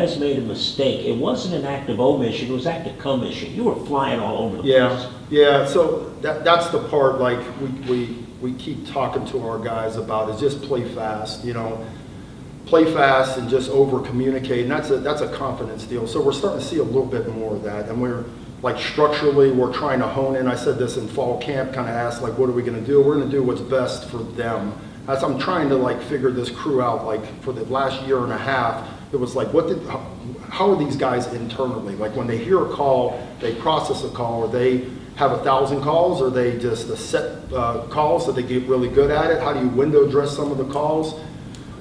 guys made a mistake. It wasn't an act of omission, it was act of commission. You were flying all over the place. Yeah, so that's the part, like, we keep talking to our guys about is just play fast, play fast and just over communicate, and that's a confidence deal. So we're starting to see a little bit more of that, and we're like structurally we're trying to hone in. I said this in fall camp, kind of asked like, what are we going to do? We're going to do what's best for them. As I'm trying to like figure this crew out, like for the last year and a half, it was like, how are these guys internally? Like when they hear a call, they process a call, or they have 1,000 calls, or they just a set calls so they get really good at it? How do you window dress some of the calls?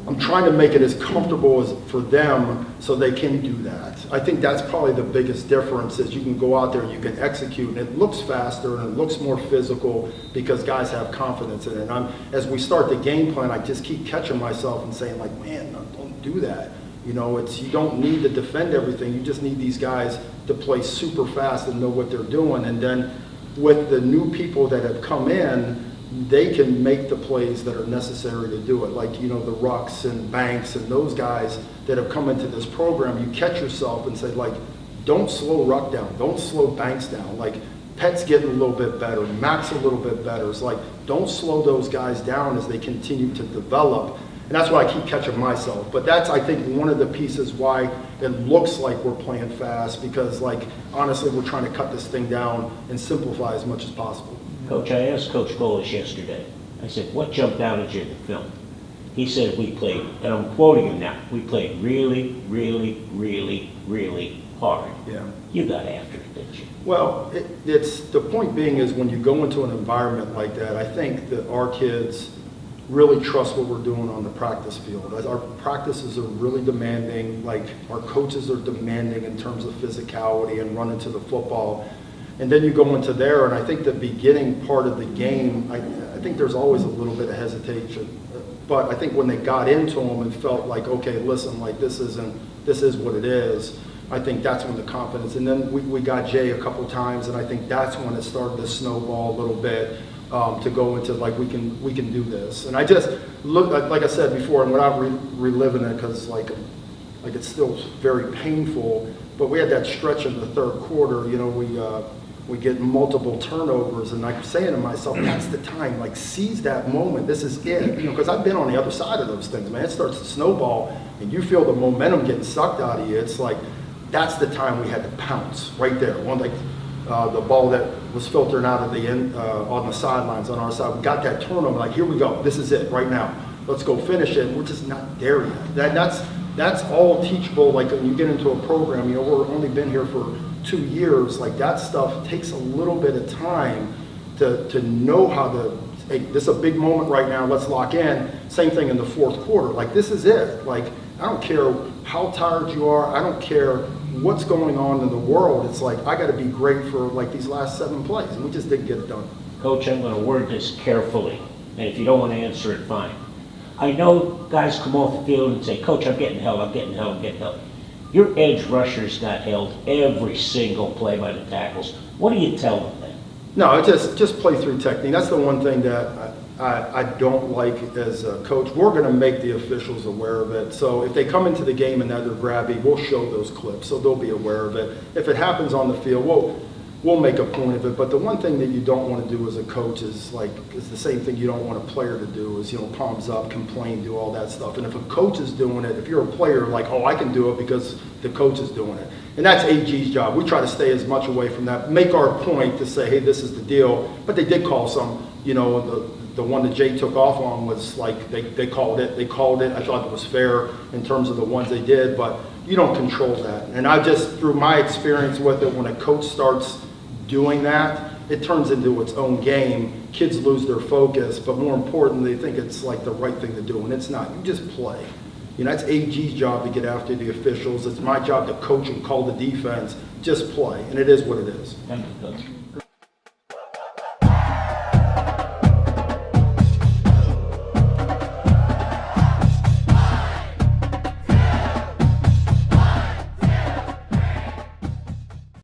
I'm trying to make it as comfortable as for them so they can do that. I think that's probably the biggest difference, is you can go out there and you can execute, and it looks faster and it looks more physical because guys have confidence in it. And as we start the game plan, I just keep catching myself and saying like, man, don't do that. You don't need to defend everything. You just need these guys to play super fast and know what they're doing. And then with the new people that have come in, they can make the plays that are necessary to do it. Like, the Rucks and Banks and those guys that have come into this program, you catch yourself and say, like, don't slow Ruck down. Don't slow Banks down. Like, Pet's getting a little bit better. Mac's a little bit better. It's like, don't slow those guys down as they continue to develop. And that's why I keep catching myself. But that's, I think, one of the pieces why it looks like we're playing fast, because, like, honestly, we're trying to cut this thing down and simplify as much as possible. Coach, I asked Coach Golish yesterday, I said, what jumped out at you in the film? He said we played, and I'm quoting him now, we played really, really, really, really hard. Yeah. You got after it, didn't you? Well, it's the point being is when you go into an environment like that, I think that our kids really trust what we're doing on the practice field. Our practices are really demanding, like our coaches are demanding in terms of physicality and running to the football. And then you go into there, and I think the beginning part of the game, I think there's always a little bit of hesitation. But I think when they got into them and felt like, okay, listen, like this is what it is, I think that's when the confidence. And then we got Jay a couple times, and I think that's when it started to snowball a little bit to go into like we can do this. And I just look like I said before, and without reliving it, because like it's still very painful. But we had that stretch in the third quarter. We get multiple turnovers, and I'm saying to myself, that's the time, like seize that moment, this is it. Because I've been on the other side of those things, man. It starts to snowball, and you feel the momentum getting sucked out of you. It's like, that's the time we had to pounce right there. The ball that was filtering out of the end on the sidelines on our side, we got that turnover, like here we go, this is it right now. Let's go finish it, and we're just not there yet. That's all teachable, like when you get into a program, we've only been here for 2 years, like that stuff takes a little bit of time to know how to, hey, this is a big moment right now, let's lock in. Same thing in the fourth quarter, like this is it. Like, I don't care how tired you are, I don't care what's going on in the world, it's like, I gotta be great for like these last 7 plays, and we just didn't get it done. Coach, I'm gonna word this carefully, and if you don't wanna answer it, fine. I know guys come off the field and say, Coach, I'm getting held, I'm getting held, I'm getting held. Your edge rushers got held every single play by the tackles. What do you tell them then? No, just play through technique. That's the one thing that I don't like as a coach. We're going to make the officials aware of it. So if they come into the game and they're grabby, we'll show those clips, so they'll be aware of it. If it happens on the field, we'll make a point of it. But the one thing that you don't want to do as a coach is the same thing you don't want a player to do is, palms up, complain, do all that stuff. And if a coach is doing it, if you're a player, like, oh, I can do it because the coach is doing it. And that's AG's job. We try to stay as much away from that, make our point to say, hey, this is the deal. But they did call some, the one that Jay took off on was like, they called it. I thought it was fair in terms of the ones they did, but you don't control that. And I just, through my experience with it, when a coach starts doing that, it turns into its own game. Kids lose their focus, but more importantly, they think it's like the right thing to do, and it's not. You just play. That's AG's job to get after the officials. It's my job to coach and call the defense. Just play, and it is what it is. Thank you, Coach.